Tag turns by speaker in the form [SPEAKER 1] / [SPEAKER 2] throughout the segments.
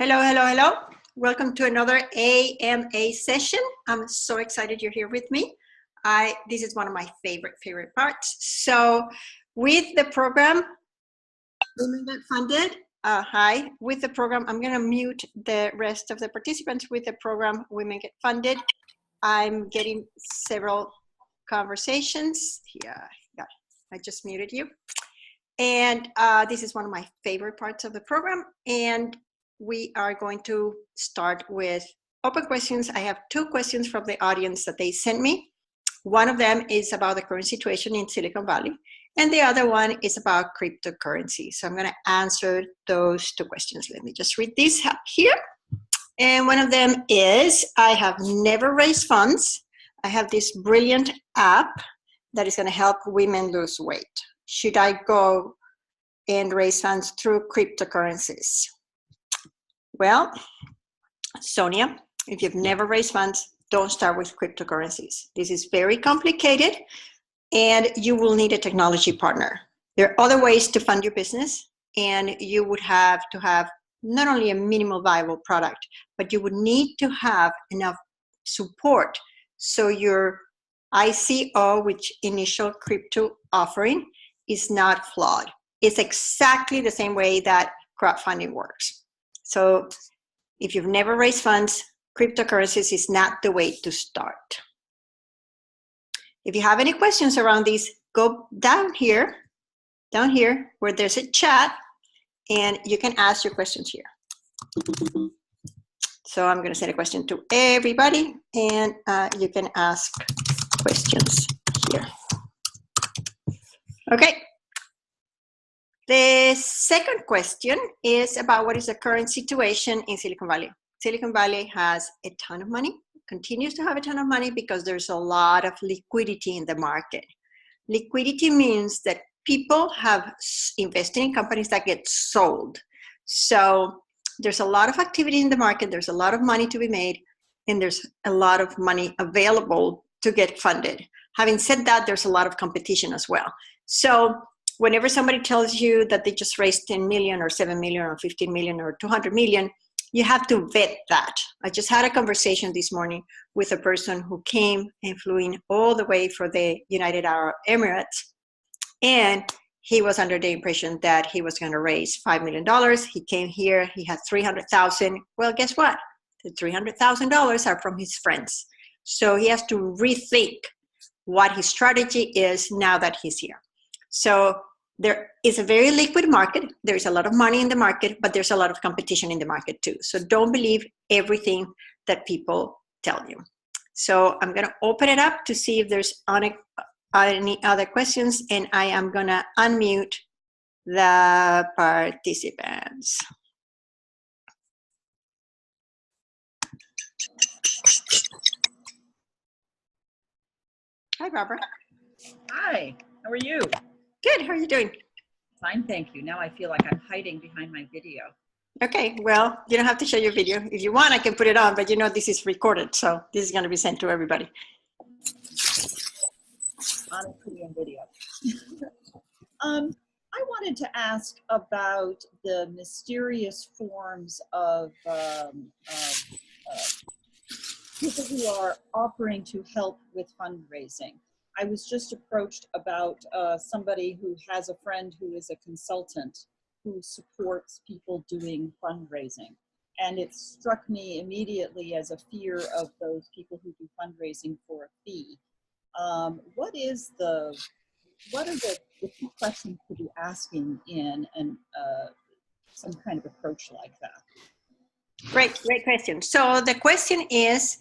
[SPEAKER 1] Hello, hello, hello. Welcome to another AMA session. I'm so excited you're here with me. This is one of my favorite parts. So with the program, Women Get Funded, with the program, I'm gonna mute the rest of the participants. With the program, Women Get Funded, I'm getting several conversations. Yeah, I just muted you. And this is one of my favorite parts of the program. And we are going to start with open questions. I have two questions from the audience that they sent me. One of them is about the current situation in Silicon Valley, and the other one is about cryptocurrency. So I'm going to answer those two questions. Let me just read this here. And one of them is, I have never raised funds. I have this brilliant app that is going to help women lose weight. Should I go and raise funds through cryptocurrencies? Well, Sonia, if you've never raised funds, don't start with cryptocurrencies. This is very complicated and you will need a technology partner. There are other ways to fund your business, and you would have to have not only a minimal viable product, but you would need to have enough support so your ICO, which initial crypto offering, is not flawed. It's exactly the same way that crowdfunding works. So if you've never raised funds, cryptocurrencies is not the way to start. If you have any questions around these, go down here where there's a chat, and you can ask your questions here. So I'm going to send a question to everybody, and you can ask questions here. Okay. The second question is about what is the current situation in Silicon Valley. Silicon Valley has a ton of money, continues to have a ton of money because there's a lot of liquidity in the market. Liquidity means that people have invested in companies that get sold. So there's a lot of activity in the market, there's a lot of money to be made, and there's a lot of money available to get funded. Having said that, there's a lot of competition as well. So whenever somebody tells you that they just raised 10 million or 7 million or 15 million or 200 million, you have to vet that. I just had a conversation this morning with a person who came and flew in all the way for the United Arab Emirates, and he was under the impression that he was going to raise $5 million. He came here, he had 300,000. Well, guess what? The $300,000 are from his friends. So he has to rethink what his strategy is now that he's here. So there is a very liquid market. There's a lot of money in the market, but there's a lot of competition in the market too. So don't believe everything that people tell you. So I'm going to open it up to see if there's any other questions, and I am going to unmute the participants. Hi, Barbara.
[SPEAKER 2] Hi, how are you?
[SPEAKER 1] Good, how are you doing?
[SPEAKER 2] Fine, thank you. Now I feel like I'm hiding behind my video.
[SPEAKER 1] Okay, well, you don't have to show your video. If you want, I can put it on, but you know this is recorded, so this is going to be sent to everybody.
[SPEAKER 2] Honestly, in video. I wanted to ask about the mysterious forms of people who are offering to help with fundraising. I was just approached about somebody who has a friend who is a consultant who supports people doing fundraising. And it struck me immediately as a fear of those people who do fundraising for a fee. What are the key questions to be asking in some kind of approach like that?
[SPEAKER 1] Great question. So the question is,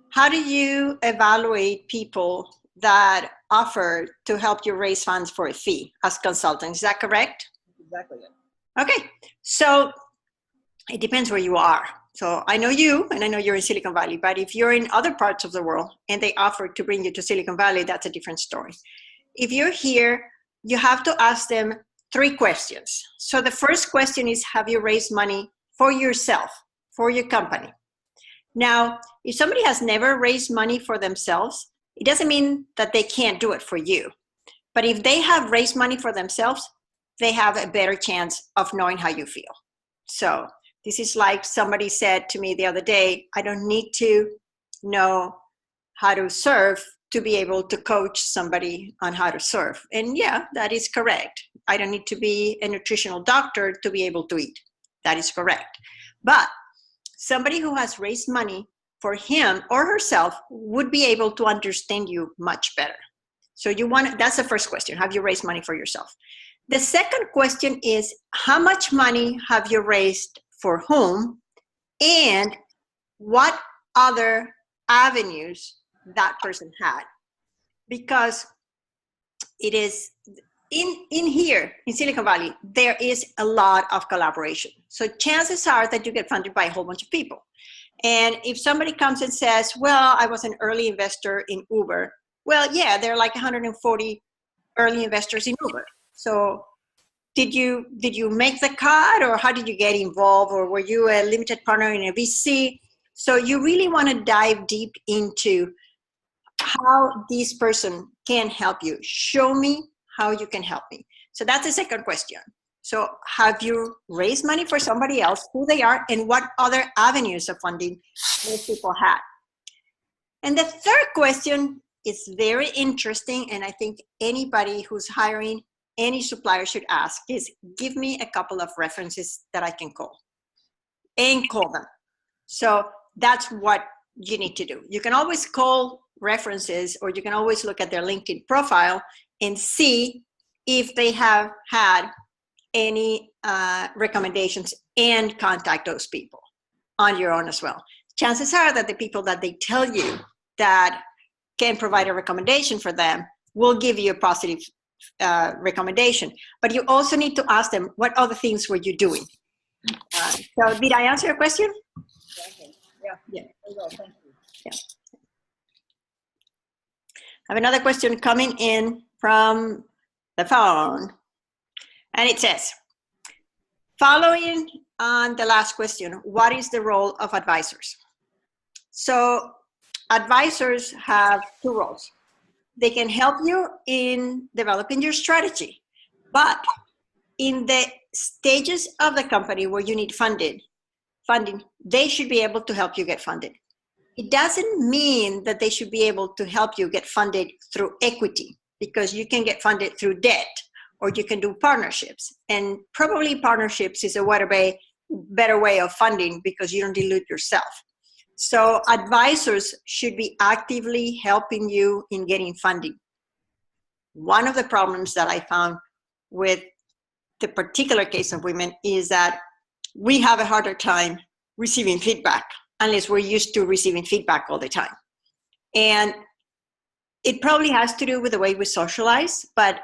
[SPEAKER 1] how do you evaluate people that offer to help you raise funds for a fee as consultants? Is that correct?
[SPEAKER 2] Exactly it.
[SPEAKER 1] Okay, so it depends where you are. So I know you, and I know you're in Silicon Valley, but if you're in other parts of the world and they offer to bring you to Silicon Valley, that's a different story. If you're here, you have to ask them 3 questions. So the first question is, have you raised money for yourself, for your company? Now, if somebody has never raised money for themselves, it doesn't mean that they can't do it for you. But if they have raised money for themselves, they have a better chance of knowing how you feel. So This is like somebody said to me the other day, I don't need to know how to surf to be able to coach somebody on how to surf. And yeah, that is correct. I don't need to be a nutritional doctor to be able to eat. That is correct. But somebody who has raised money for him or herself would be able to understand you much better. So that's the first question. Have you raised money for yourself? The second question is, how much money have you raised for whom? And what other avenues that person had? Because it is in here in Silicon Valley, there is a lot of collaboration. So chances are that you get funded by a whole bunch of people. And if somebody comes and says, well, I was an early investor in Uber, well, yeah, there are like 140 early investors in Uber. So did you make the cut, or how did you get involved, or were you a limited partner in a VC? So you really want to dive deep into how this person can help you. Show me how you can help me. So that's the second question. So have you raised money for somebody else, who they are, and what other avenues of funding those people had? And the third question is very interesting, and I think anybody who's hiring any supplier should ask is, give me a couple of references that I can call and call them. So that's what you need to do. You can always call references, or you can always look at their LinkedIn profile and see if they have had any recommendations and contact those people on your own as well. Chances are that the people that they tell you that can provide a recommendation for them will give you a positive recommendation. But you also need to ask them, what other things were you doing? So did I answer your question?
[SPEAKER 2] Yeah. Well, thank you.
[SPEAKER 1] Yeah. I have another question coming in from the phone. And it says, following on the last question, what is the role of advisors? So advisors have two roles. They can help you in developing your strategy, but in the stages of the company where you need funding, they should be able to help you get funded. It doesn't mean that they should be able to help you get funded through equity, because you can get funded through debt, or you can do partnerships. And probably partnerships is a better way of funding, because you don't dilute yourself. So advisors should be actively helping you in getting funding. One of the problems that I found with the particular case of women is that we have a harder time receiving feedback unless we're used to receiving feedback all the time. And it probably has to do with the way we socialize, but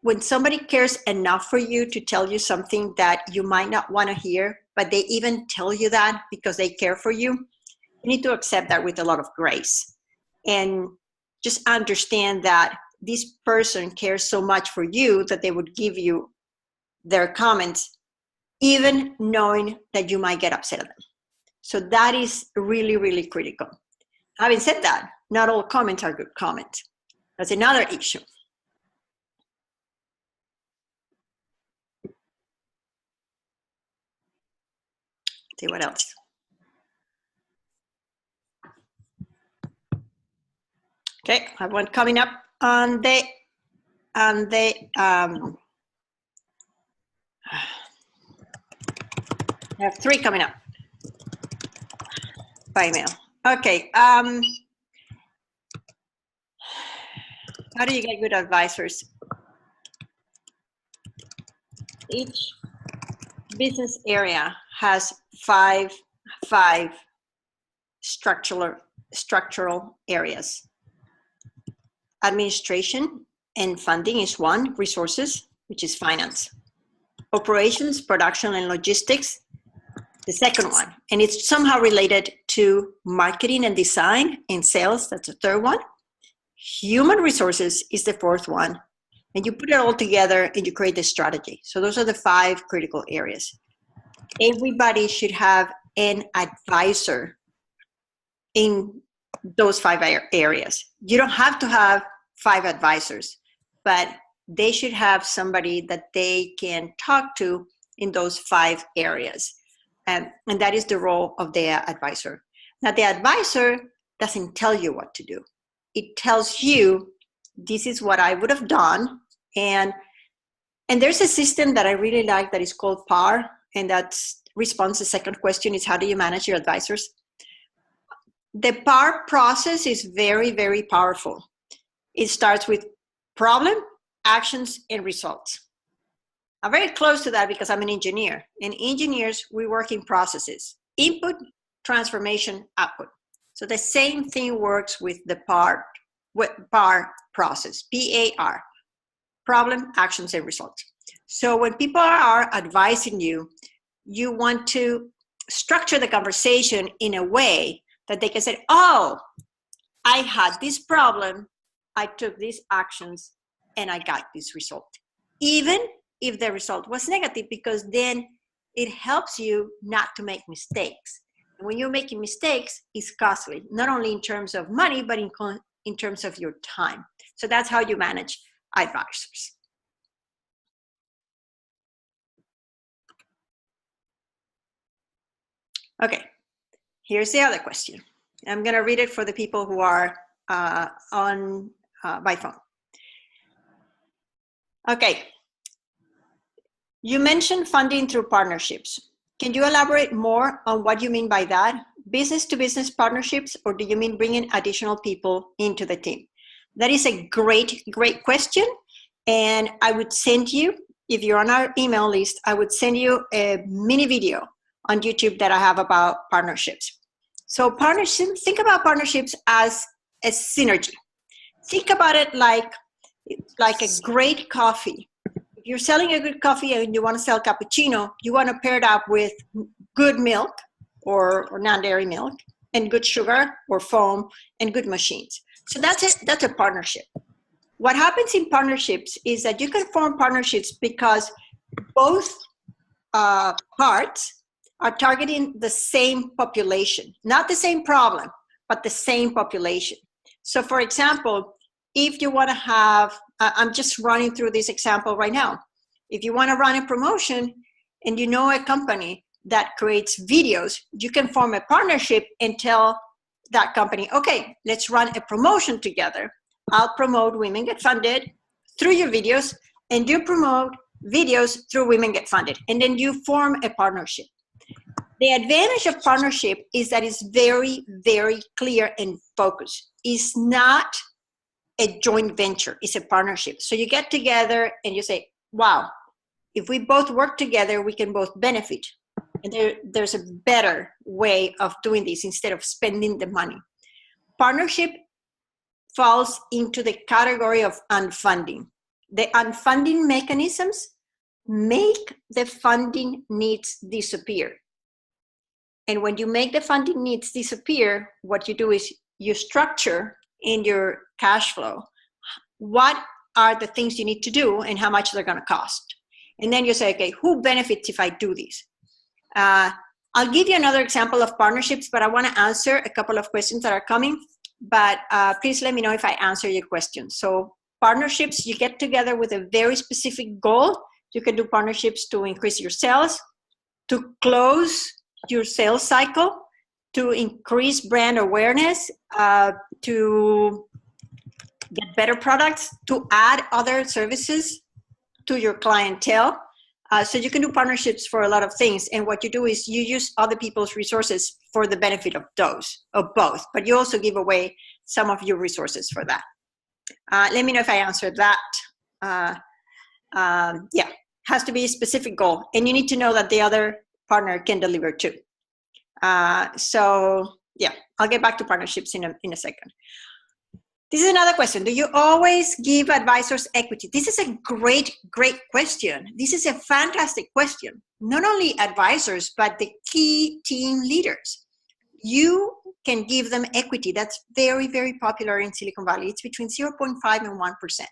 [SPEAKER 1] when somebody cares enough for you to tell you something that you might not want to hear, but they even tell you that because they care for you, you need to accept that with a lot of grace. And just understand that this person cares so much for you that they would give you their comments, even knowing that you might get upset at them. So that is really, really critical. Having said that, not all comments are good comments. That's another issue. See what else. Okay, I have one coming up on the I have three coming up by email. Okay, how do you get good advisors? Each business area has five structural areas. Administration and funding is one. Resources, which is finance. Operations, production, and logistics, the second one. And it's somehow related to marketing and design and sales. That's the third one. Human resources is the fourth one. And you put it all together and you create the strategy. So those are the five critical areas. Everybody should have an advisor in those five areas. You don't have to have 5 advisors, but they should have somebody that they can talk to in those 5 areas. And that is the role of the advisor. Now, the advisor doesn't tell you what to do. It tells you, this is what I would have done. And there's a system that I really like that is called PAR, and that responds to the second question is, how do you manage your advisors? The PAR process is very, very powerful. It starts with problem, actions, and results. I'm very close to that because I'm an engineer. And engineers, we work in processes: input, transformation, output. So the same thing works with the PAR process, PAR, problem, actions, and results. So when people are advising you, you want to structure the conversation in a way that they can say, oh, I had this problem, I took these actions, and I got this result. Even if the result was negative, because then it helps you not to make mistakes. And when you're making mistakes, it's costly, not only in terms of money, but in terms of your time. So that's how you manage advisors. Okay, here's the other question. I'm going to read it for the people who are on by phone. Okay. You mentioned funding through partnerships. Can you elaborate more on what you mean by that? Business-to-business partnerships, or do you mean bringing additional people into the team? That is a great, great question. And I would send you, if you're on our email list, I would send you a mini video on YouTube that I have about partnerships. So partnerships, think about partnerships as a synergy. Think about it like a great coffee. If you're selling a good coffee and you want to sell cappuccino, you want to pair it up with good milk or non-dairy milk, and good sugar or foam, and good machines. So that's it. That's a partnership. What happens in partnerships is that you can form partnerships because both parts are targeting the same population, not the same problem, but the same population. So for example, if you want to have, I'm just running through this example right now. If you want to run a promotion and you know a company that creates videos, you can form a partnership and tell that company, okay, let's run a promotion together. I'll promote Women Get Funded through your videos, and you promote videos through Women Get Funded. And then you form a partnership. The advantage of partnership is that it's very, very clear and focused. It's not a joint venture, it's a partnership. So you get together and you say, wow, if we both work together, we can both benefit. And there's a better way of doing this instead of spending the money. Partnership falls into the category of unfunding. The unfunding mechanisms make the funding needs disappear. And when you make the funding needs disappear, what you do is you structure in your cash flow what are the things you need to do and how much they're going to cost. And then you say, okay, who benefits if I do this? I'll give you another example of partnerships, but I want to answer a couple of questions that are coming. But please let me know if I answer your question. So partnerships, you get together with a very specific goal. You can do partnerships to increase your sales, to close your sales cycle, to increase brand awareness, to get better products, to add other services to your clientele. So you can do partnerships for a lot of things. And what you do is you use other people's resources for the benefit of those, of both. But you also give away some of your resources for that. Let me know if I answered that. Yeah, has to be a specific goal. And you need to know that the other partner can deliver too. So yeah, I'll get back to partnerships in a second. This is another question. Do you always give advisors equity? This is a great, great question. This is a fantastic question. Not only advisors, but the key team leaders. You can give them equity. That's very, very popular in Silicon Valley. It's between 0.5 and 1%.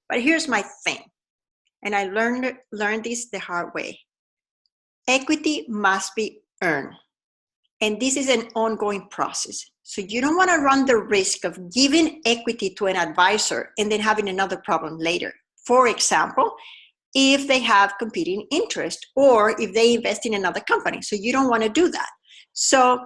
[SPEAKER 1] But here's my thing. And I learned this the hard way. Equity must be earned. And this is an ongoing process. So you don't want to run the risk of giving equity to an advisor and then having another problem later. For example, if they have competing interest or if they invest in another company. So you don't want to do that. So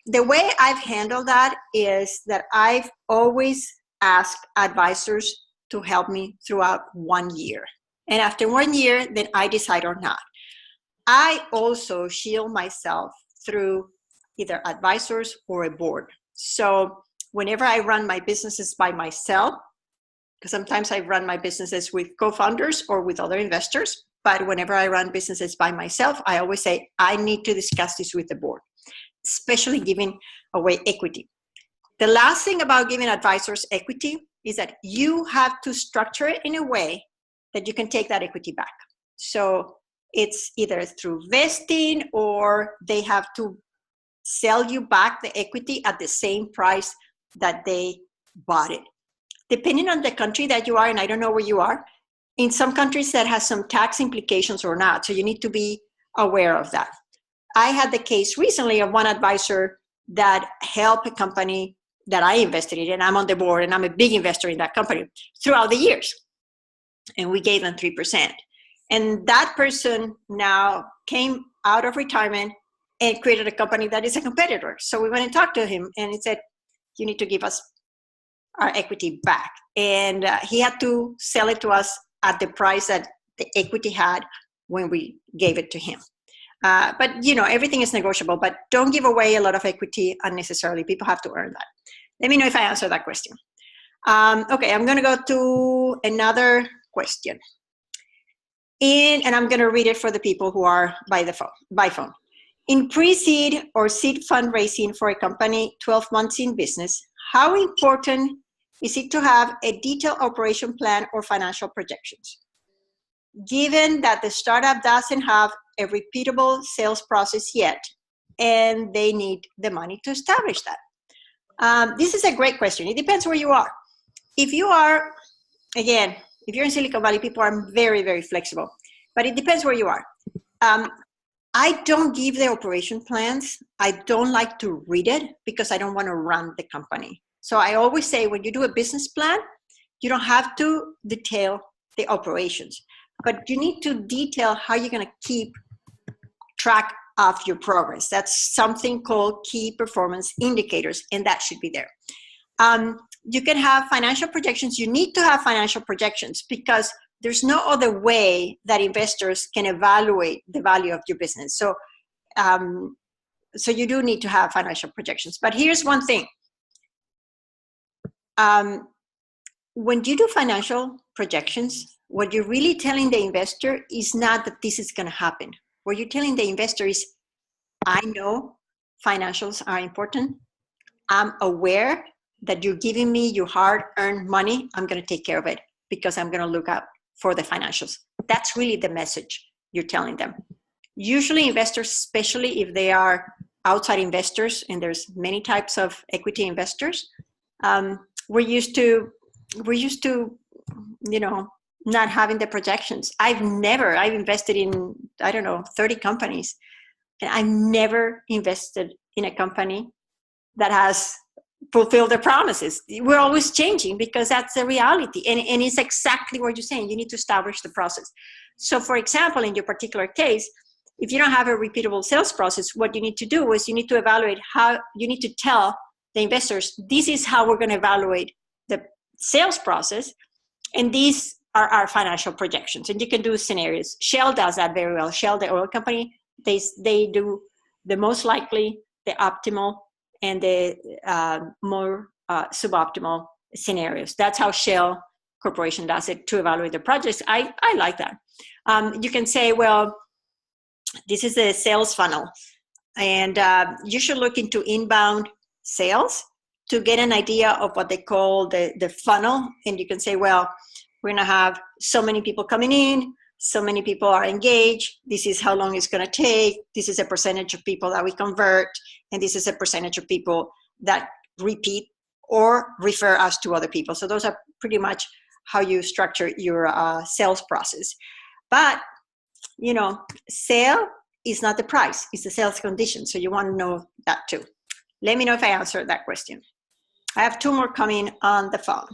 [SPEAKER 1] the way I've handled that is that I've always asked advisors to help me throughout 1 year. And after 1 year, then I decide or not. I also shield myself through either advisors or a board. So whenever I run my businesses by myself, because sometimes I run my businesses with co-founders or with other investors, but whenever I run businesses by myself, I always say, I need to discuss this with the board, especially giving away equity. The last thing about giving advisors equity is that you have to structure it in a way that you can take that equity back. So it's either through vesting or they have to sell you back the equity at the same price that they bought it. Depending on the country that you are, and I don't know where you are, in some countries that has some tax implications or not, so you need to be aware of that. I had the case recently of one advisor that helped a company that I invested in, and I'm on the board, and I'm a big investor in that company throughout the years. And we gave them 3%. And that person now came out of retirement and created a company that is a competitor. So we went and talked to him, and he said, you need to give us our equity back. And he had to sell it to us at the price that the equity had when we gave it to him. But, you know, everything is negotiable, but don't give away a lot of equity unnecessarily. People have to earn that. Let me know if I answered that question. Okay, I'm going to go to another question. And I'm going to read it for the people who are by phone. In pre-seed or seed fundraising for a company 12 months in business, how important is it to have a detailed operation plan or financial projections? Given that the startup doesn't have a repeatable sales process yet, and they need the money to establish that. This is a great question. It depends where you are. If you are, again, if you're in Silicon Valley, people are very, very flexible, but it depends where you are. I don't give the operation plans. I don't like to read it because I don't want to run the company. So I always say when you do a business plan, you don't have to detail the operations, but you need to detail how you're going to keep track of your progress. That's something called key performance indicators, and that should be there. You can have financial projections. You need to have financial projections because there's no other way that investors can evaluate the value of your business. So, so you do need to have financial projections. But here's one thing. When you do financial projections, what you're really telling the investor is not that this is going to happen. What you're telling the investor is, I know financials are important. I'm aware that you're giving me your hard-earned money. I'm going to take care of it because I'm going to look out for the financials. That's really the message you're telling them. Usually investors, especially if they are outside investors, and there's many types of equity investors, we're used to, you know, not having the projections. I've invested in, 30 companies, and I've never invested in a company that has fulfilled their promises. We're always changing because that's the reality. And it's exactly what you're saying. You need to establish the process. So for example, in your particular case, if you don't have a repeatable sales process, what you need to do is you need to evaluate how, you need to tell the investors, this is how we're going to evaluate the sales process. And these are our financial projections. And you can do scenarios. Shell does that very well. Shell, the oil company, they do the most likely, the optimal, and the more suboptimal scenarios. That's how Shell Corporation does it to evaluate the projects. I like that. You can say, well, this is the sales funnel, and you should look into inbound sales to get an idea of what they call the funnel. And you can say, well, we're going to have so many people coming in, so many people are engaged, this is how long it's going to take, this is a percentage of people that we convert, and this is a percentage of people that repeat or refer us to other people. So those are pretty much how you structure your sales process. But, you know, sale is not the price, it's the sales condition. So you want to know that too. Let me know if I answered that question. I have 2 more coming on the phone.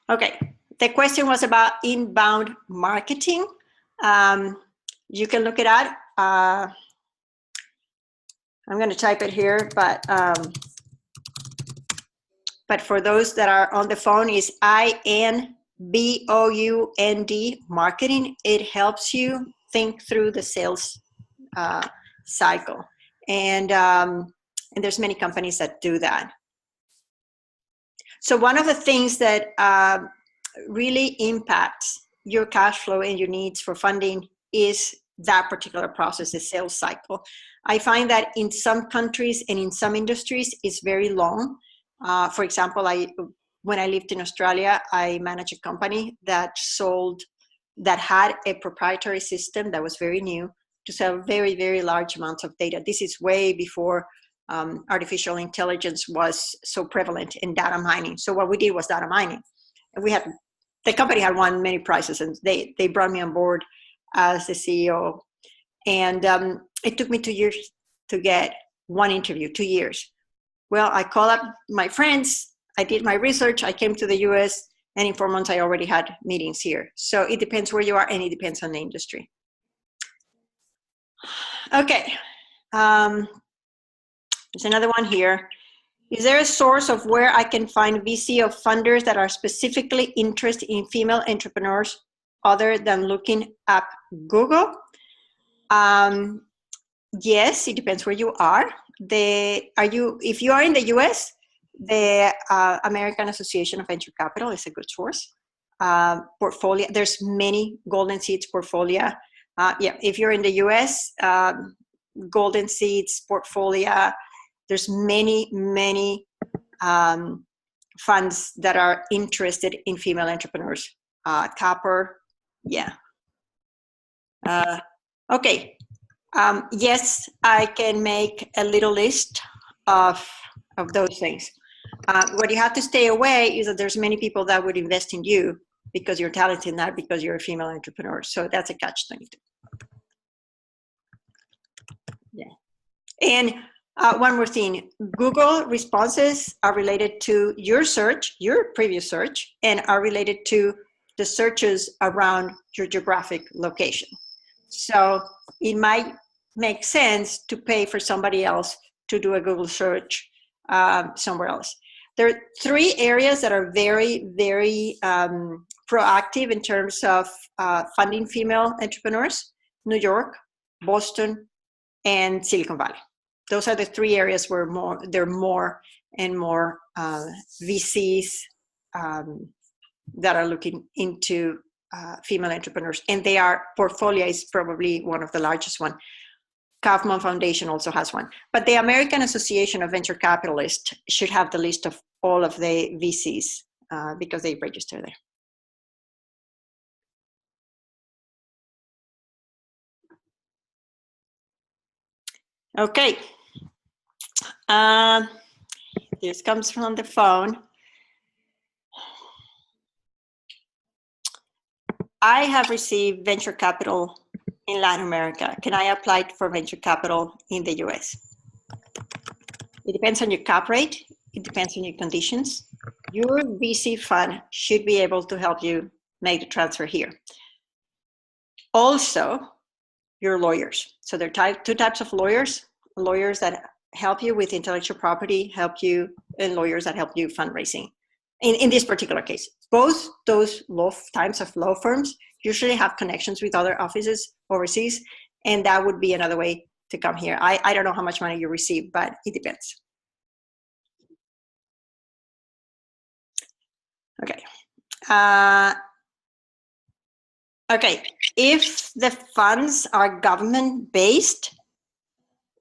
[SPEAKER 1] Okay, the question was about inbound marketing. You can look it up. I'm going to type it here, but for those that are on the phone, is INBOUND marketing. It helps you think through the sales cycle, and there's many companies that do that. So one of the things that really impacts your cash flow and your needs for funding is that particular process, the sales cycle. I find that in some countries and in some industries, it's very long. For example, when I lived in Australia, I managed a company that had a proprietary system that was very new to sell very, very large amounts of data. This is way before artificial intelligence was so prevalent in data mining. So what we did was data mining. And the company had won many prizes, and they brought me on board as the CEO. And it took me 2 years to get one interview, 2 years. Well, I called up my friends, I did my research, I came to the US, and in 4 months I already had meetings here. So it depends where you are, and it depends on the industry. Okay, there's another one here. Is there a source of where I can find VC of funders that are specifically interested in female entrepreneurs other than looking up Google? Yes, it depends where you are. If you are in the US, the American Association of Venture Capital is a good source. Portfolio, there's many Golden Seeds Portfolio. If you're in the US, Golden Seeds Portfolio, there's many funds that are interested in female entrepreneurs. Copper, yeah. Okay. Yes, I can make a little list of those things. What you have to stay away is that there's many people that would invest in you because you're talented, not because you're a female entrepreneur. So that's a catch-22. Yeah. And one more thing, Google responses are related to your search, your previous search, and are related to the searches around your geographic location. So it might make sense to pay for somebody else to do a Google search somewhere else. There are 3 areas that are very, very proactive in terms of funding female entrepreneurs: New York, Boston, and Silicon Valley. Those are the 3 areas where there are more and more VCs that are looking into female entrepreneurs, and Portfolio is probably one of the largest one. Kaufman Foundation also has one, but the American Association of Venture Capitalists should have the list of all of the VCs because they register there. Okay. This comes from the phone. I have received venture capital in Latin America. Can I apply for venture capital in the US? It depends on your cap rate. It depends on your conditions. Your VC fund should be able to help you make the transfer here. Also, your lawyers. So there are 2 types of lawyers that help you with intellectual property, and lawyers that help you fundraising. In this particular case, both those types of law firms usually have connections with other offices overseas, and that would be another way to come here. I don't know how much money you receive, but it depends. Okay. Okay, if the funds are government-based,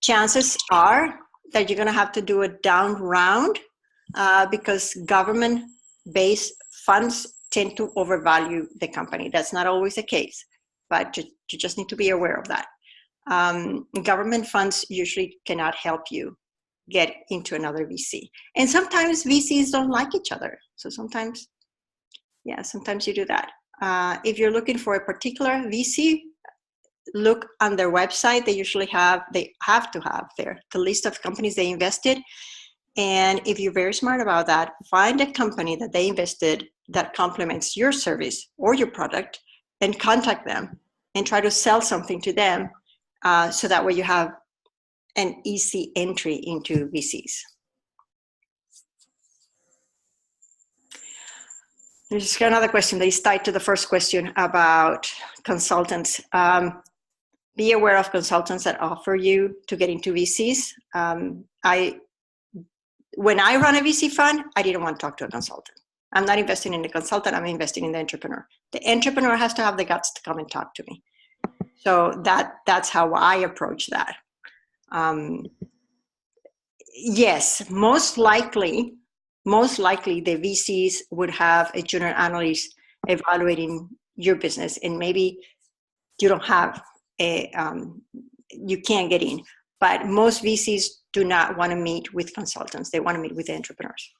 [SPEAKER 1] chances are that you're going to have to do a down round because government-based funds tend to overvalue the company. That's not always the case, but you just need to be aware of that. Government funds usually cannot help you get into another VC. And sometimes VCs don't like each other. So sometimes you do that. If you're looking for a particular VC, look on their website. They have to have the list of companies they invested. And if you're very smart about that, find a company that they invested that complements your service or your product, and contact them and try to sell something to them, so that way you have an easy entry into VCs. There's another question that is tied to the first question about consultants. Be aware of consultants that offer you to get into VCs. When I run a VC fund, I didn't want to talk to a consultant. I'm not investing in the consultant, I'm investing in the entrepreneur. The entrepreneur has to have the guts to come and talk to me. So that's how I approach that. Yes, most likely the VCs would have a junior analyst evaluating your business, and maybe you don't have you can't get in. But most VCs do not want to meet with consultants. They want to meet with the entrepreneurs.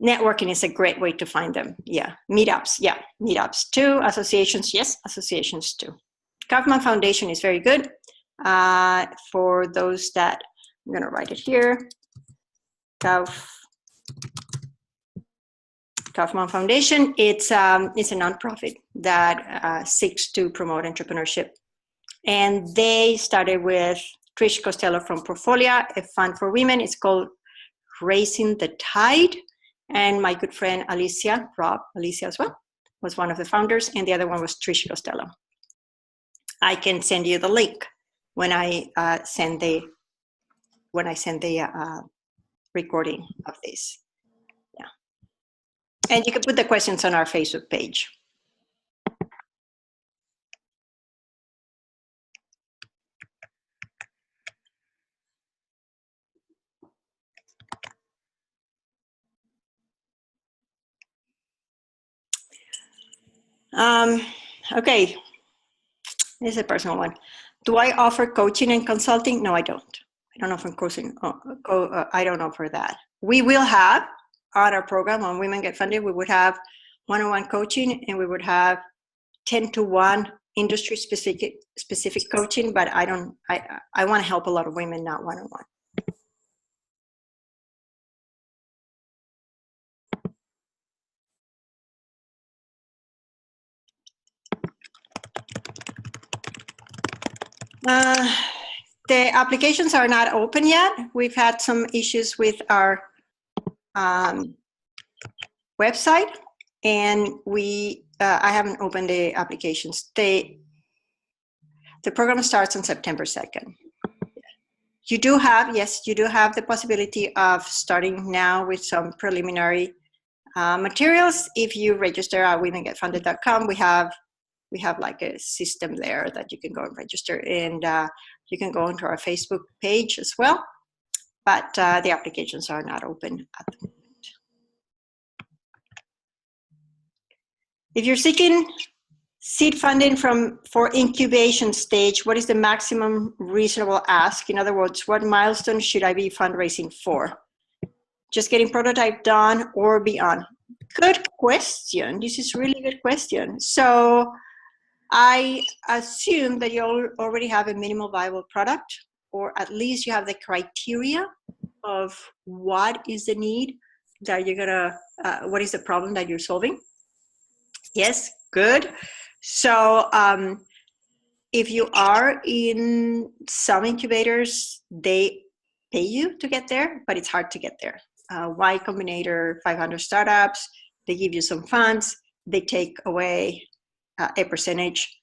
[SPEAKER 1] Networking is a great way to find them. Yeah, meetups. Yeah, meetups too. Associations. Yes, associations too. Kaufman Foundation is very good for those that, I'm going to write it here. Kaufman Foundation. It's a nonprofit that seeks to promote entrepreneurship, and they started with Trish Costello from Portfolio, a fund for women. It's called Raising the Tide, and my good friend Alicia as well, was one of the founders, and the other one was Trish Costello. I can send you the link when I send the recording of this. Yeah, and you can put the questions on our Facebook page. Okay, this is a personal one. Do I offer coaching and consulting? No, I don't. I don't offer coaching. I don't offer that. We will have on our program on Women Get Funded, we would have one-on-one coaching, and we would have 10-to-1 industry specific coaching. But I want to help a lot of women, not one-on-one. The applications are not open yet. We've had some issues with our website, and I haven't opened the applications. The program starts on September 2nd. You do have the possibility of starting now with some preliminary materials. If you register at womengetfunded.com, we have like a system there that you can go and register, and you can go onto our Facebook page as well, but the applications are not open at the moment. If you're seeking seed funding for incubation stage, what is the maximum reasonable ask? In other words, what milestone should I be fundraising for? Just getting prototype done or beyond? Good question. This is really good question. So I assume that you already have a minimal viable product, or at least you have the criteria of what is the need that you're gonna, what is the problem that you're solving. Yes, good. So if you are in some incubators, they pay you to get there, but it's hard to get there. Y Combinator, 500 startups, they give you some funds, they take away a percentage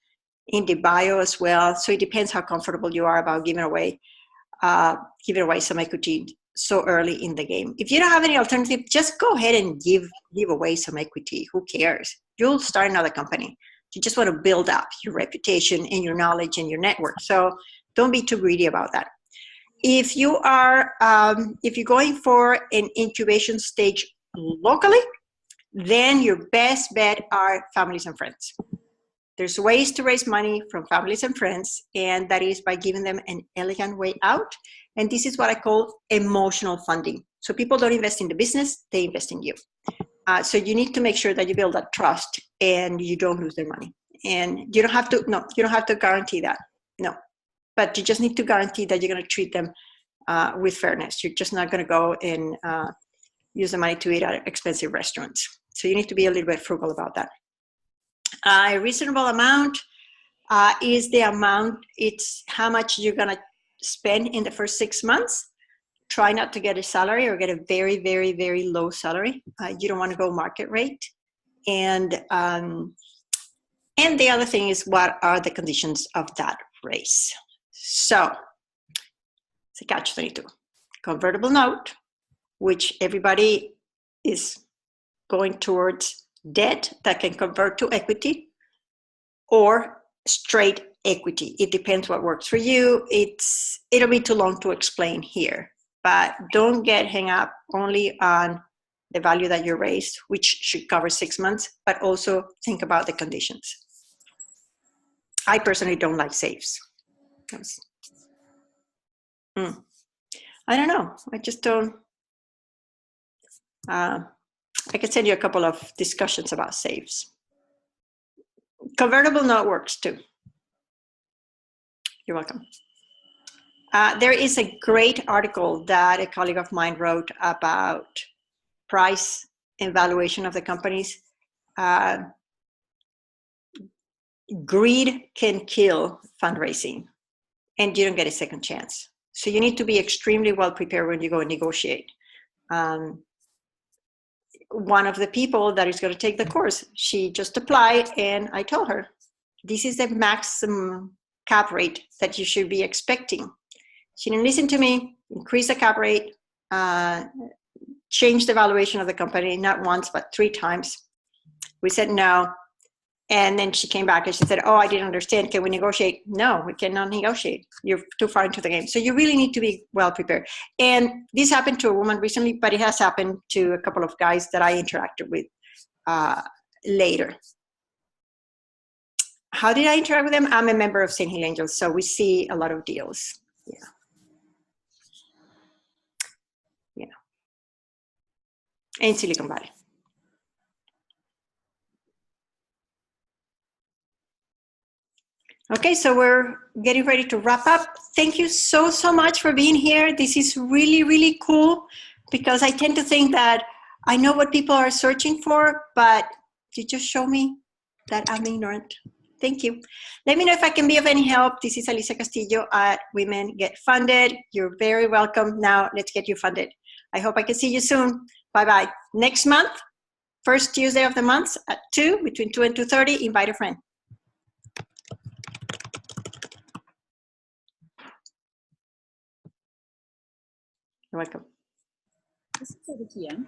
[SPEAKER 1] in the bio as well. So it depends how comfortable you are about giving away some equity so early in the game. If you don't have any alternative, just go ahead and give away some equity. Who cares? You'll start another company. You just want to build up your reputation and your knowledge and your network. So don't be too greedy about that. If you are, if you're going for an incubation stage locally, then your best bet are families and friends. There's ways to raise money from families and friends, and that is by giving them an elegant way out. And this is what I call emotional funding. So people don't invest in the business, they invest in you. So you need to make sure that you build that trust and you don't lose their money. And you don't have to guarantee that, no. But you just need to guarantee that you're going to treat them with fairness. You're just not going to go and use the money to eat at expensive restaurants. So you need to be a little bit frugal about that. A reasonable amount is the amount, it's how much you're gonna spend in the first 6 months. Try not to get a salary or get a very, very, very low salary. You don't wanna go market rate. And the other thing is, what are the conditions of that raise? So it's a catch-22. Convertible note, which everybody is going towards debt that can convert to equity, or straight equity. It depends what works for you. It'll be too long to explain here, but don't get hung up only on the value that you raised, which should cover 6 months, but also think about the conditions. I personally don't like safes. I don't know. I just don't. I can send you a couple of discussions about safes. Convertible note works too. You're welcome. There is a great article that a colleague of mine wrote about price and valuation of the companies. Greed can kill fundraising, and you don't get a second chance. So you need to be extremely well prepared when you go and negotiate. One of the people that is going to take the course, she just applied, and I told her, this is the maximum cap rate that you should be expecting. She didn't listen to me. Increase the cap rate, change the valuation of the company, not once, but 3 times. We said no. And then she came back and she said, oh, I didn't understand. Can we negotiate? No, we cannot negotiate. You're too far into the game. So you really need to be well prepared. And this happened to a woman recently, but it has happened to a couple of guys that I interacted with later. How did I interact with them? I'm a member of St. Hill Angels, so we see a lot of deals. Yeah. In Silicon Valley. Okay, so we're getting ready to wrap up. Thank you so much for being here. This is really, really cool, because I tend to think that I know what people are searching for, but you just show me that I'm ignorant. Thank you. Let me know if I can be of any help. This is Alicia Castillo at Women Get Funded. You're very welcome. Now let's get you funded. I hope I can see you soon. Bye-bye. Next month, first Tuesday of the month at 2, between 2 and 2:30, invite a friend. You're welcome.
[SPEAKER 2] This is over to you.